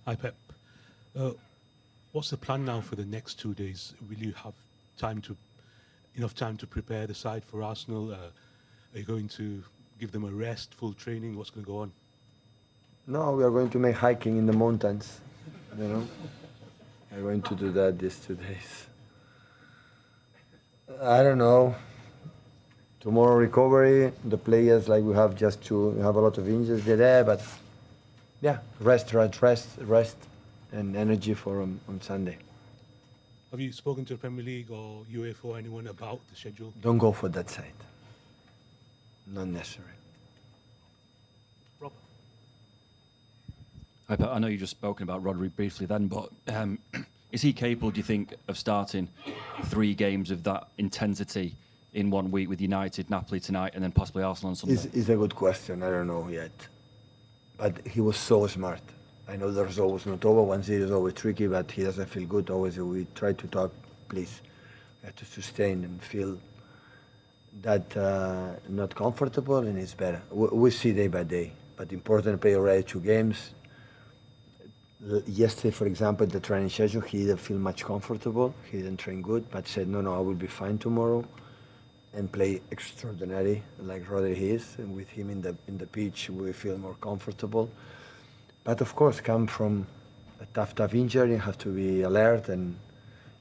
Hi, Pep. Uh, what's the plan now for the next 2 days? Will you have enough time to prepare the side for Arsenal? Are you going to give them a rest, full training? What's going to go on? No, we are going to make hiking in the mountains. You know, we're going to do that these 2 days. I don't know. Tomorrow recovery. The players like we have we have a lot of injuries there, but yeah, rest, and energy for on Sunday. Have you spoken to the Premier League or UEFA or anyone about the schedule? Don't go for that side. Not necessary. Rob? I know you've just spoken about Rodri briefly then, but is he capable, do you think, of starting 3 games of that intensity in 1 week with United, Napoli tonight, and then possibly Arsenal on Sunday? It's a good question. I don't know yet. But he was so smart. I know the result was not over. 1-0 is always tricky, but he doesn't feel good. Always we try to talk, please. We have to sustain and feel that not comfortable, and it's better. We see day by day. But important to play already 2 games. Yesterday, for example, the training session, he didn't feel much comfortable. He didn't train good, but said, no, I will be fine tomorrow. And play extraordinary like Rodri is, and with him in the pitch we feel more comfortable. But of course, come from a tough injury, you have to be alert, and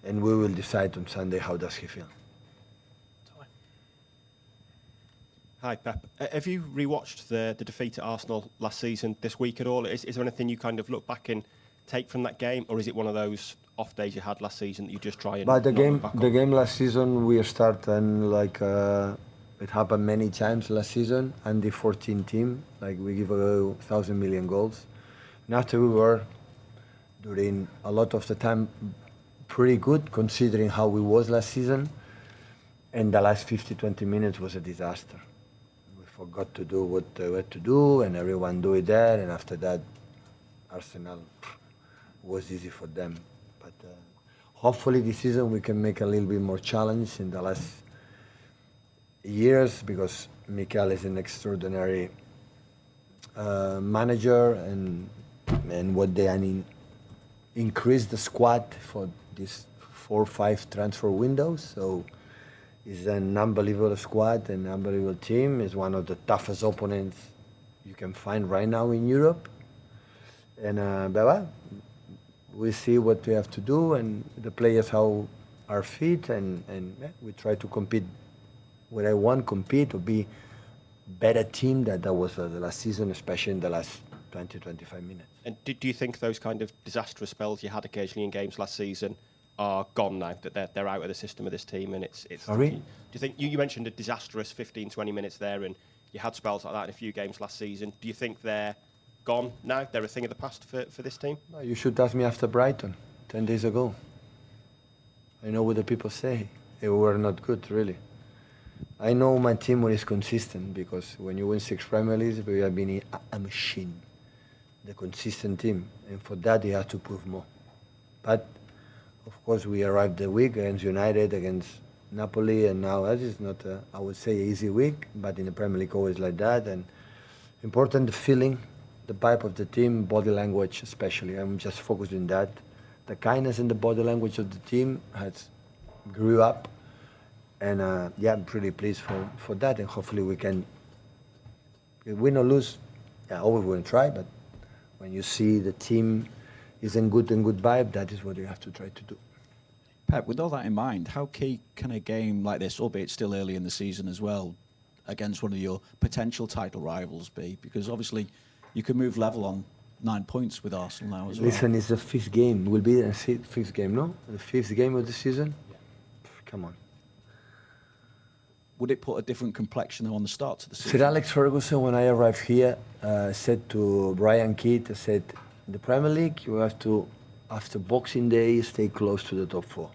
we will decide on Sunday how does he feel. Hi Pep, have you rewatched the defeat at Arsenal last season this week at all? Is there anything you kind of look back and take from that game, or is it one of those off days you had last season that you just try and? But the game last season we start and like it happened many times last season. And the 14 team, like we give away 1,000 million goals. And after we were during a lot of the time pretty good considering how we was last season. And the last 50-20 minutes was a disaster. We forgot to do what we had to do, and everyone do it there. And after that, Arsenal was easy for them. But hopefully this season we can make a little bit more challenge in the last years, because Mikel is an extraordinary manager, and what they increase the squad for these 4 or 5 transfer windows. So it's an unbelievable squad, an unbelievable team. It's one of the toughest opponents you can find right now in Europe. And we see what we have to do, and the players how are fit, and we try to compete where I want compete or be better team that was the last season, especially in the last 20-25 minutes. And do you think those kind of disastrous spells you had occasionally in games last season are gone now, that they're out of the system of this team, and it's Sorry? Do you think you mentioned a disastrous 15-20 minutes there, and you had spells like that in a few games last season? Do you think they're gone now? They're a thing of the past for this team? No, you should ask me after Brighton 10 days ago. I know what the people say. They were not good, really. I know my team is consistent, because when you win 6 Premier Leagues, we have been a machine, the consistent team, and for that you have to prove more. But of course, we arrived the week against United, against Napoli, and now that is not, I would say, an easy week, but in the Premier League always like that. And important, the feeling, the vibe of the team, body language especially. I'm just focused on that. The kindness in the body language of the team has grew up, and yeah, I'm pretty pleased for that, and hopefully we can win or lose. Yeah, always we're going to try, but when you see the team is in good vibe, that is what you have to try to do. Pep, with all that in mind, how key can a game like this, albeit still early in the season as well, against one of your potential title rivals be? Because obviously you can move level on 9 points with Arsenal now as well. Listen, it's the 5th game. Will be the 5th game, no? The 5th game of the season? Yeah. Come on. Would it put a different complexion on the start to the season? Sir Alex Ferguson, when I arrived here, said to Brian Keat, said, in the Premier League, you have to, after Boxing Day, stay close to the top 4.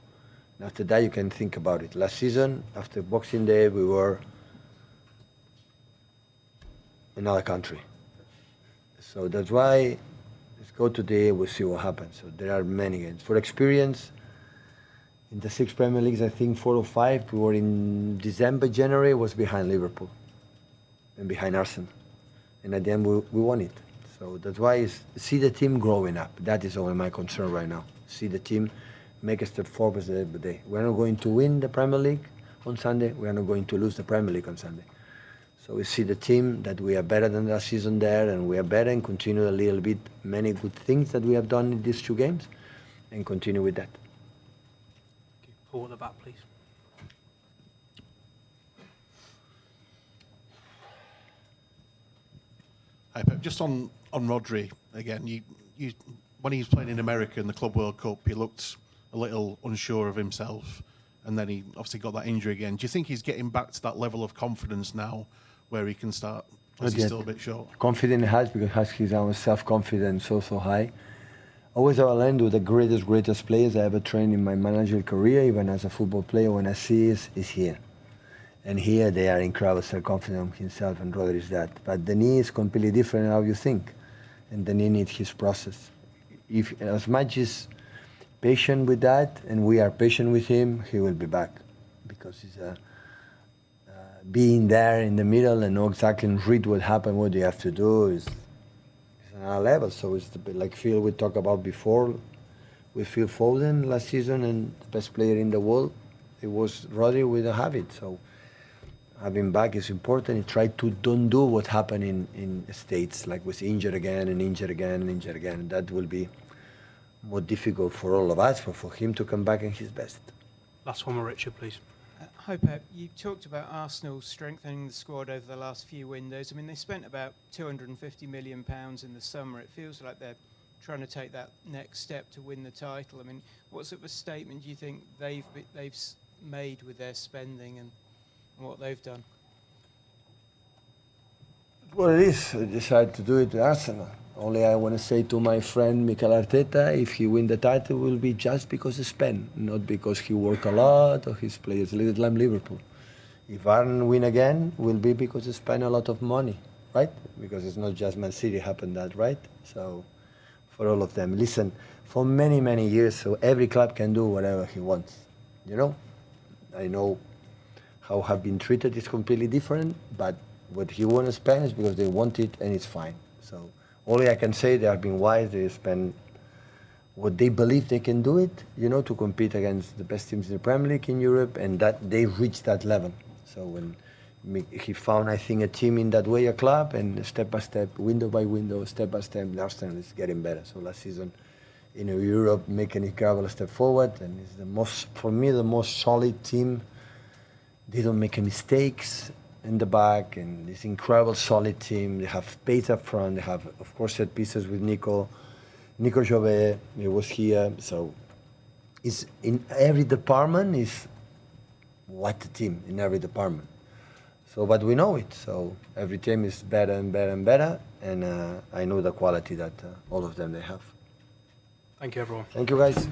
And after that, you can think about it. Last season, after Boxing Day, we were in another country. So that's why, let's go today, we'll see what happens. So there are many games. For experience, in the 6 Premier Leagues, I think 4 or 5, we were in December, January, was behind Liverpool and behind Arsenal. And at the end, we won it. So that's why see the team growing up. That is only my concern right now. See the team make a step forward every day. We're not going to win the Premier League on Sunday. We are not going to lose the Premier League on Sunday. So we see the team that we are better than last season there, and we are better and continue a little bit many good things that we have done in these 2 games, and continue with that. Okay, Paul at the back, please. Hi, Pep. Just on Rodri again. You when he was playing in America in the Club World Cup, he looked a little unsure of himself, and then he obviously got that injury again. Do you think he's getting back to that level of confidence now, where he can start? Or is he still a bit short? Confident has, because has his own self-confidence so high. Always I learned with the greatest players I ever trained in my managerial career, even as a football player. When I see is here. And here they are incredible self-confident himself, and Rodri is that. But the knee is completely different how you think, and the knee needs his process. If as much as patient with that, and we are patient with him, he will be back, because he's being there in the middle and know exactly and read what happened, what you have to do is another level. So it's a bit like Phil we talked about before. With Phil Foden last season, and the best player in the world, it was Rodri with a habit. So having back is important. He tried to don't do what happened in States, like was injured again and injured again and injured again. That will be more difficult for all of us, for him to come back in his best. Last one, Richard, please. Hi, Pep. You talked about Arsenal strengthening the squad over the last few windows. I mean, they spent about £250 million in the summer. It feels like they're trying to take that next step to win the title. I mean, what sort of a statement do you think they've made with their spending and what they've done? Well, it is. I decided to do it at Arsenal. Only I want to say to my friend Mikel Arteta, if he win the title, it will be just because he spent, not because he worked a lot or his players a little like Liverpool. If Arsenal win again, it will be because he spent a lot of money, right? Because it's not just Man City happened that, right? So for all of them, listen, for many, many years, so every club can do whatever he wants. You know, I know how have been treated is completely different, but what he wants to spend is because they want it, and it's fine. So only I can say they have been wise. They spend what they believe they can do it, you know, to compete against the best teams in the Premier League in Europe, and that they reached that level. So when he found, I think, a team in that way, a club, and step by step, window by window, step by step, Arsenal is getting better. So last season, in Europe, making a incredible step forward, and it's the most, for me, the most solid team. They don't make mistakes in the back, and this incredible solid team. They have pace up front. They have, of course, set pieces with Nico Jove. He was here. So it's in every department is what the team in every department. So, but we know it. So every team is better and better and better, and I know the quality that all of them they have. Thank you, everyone. Thank you, guys.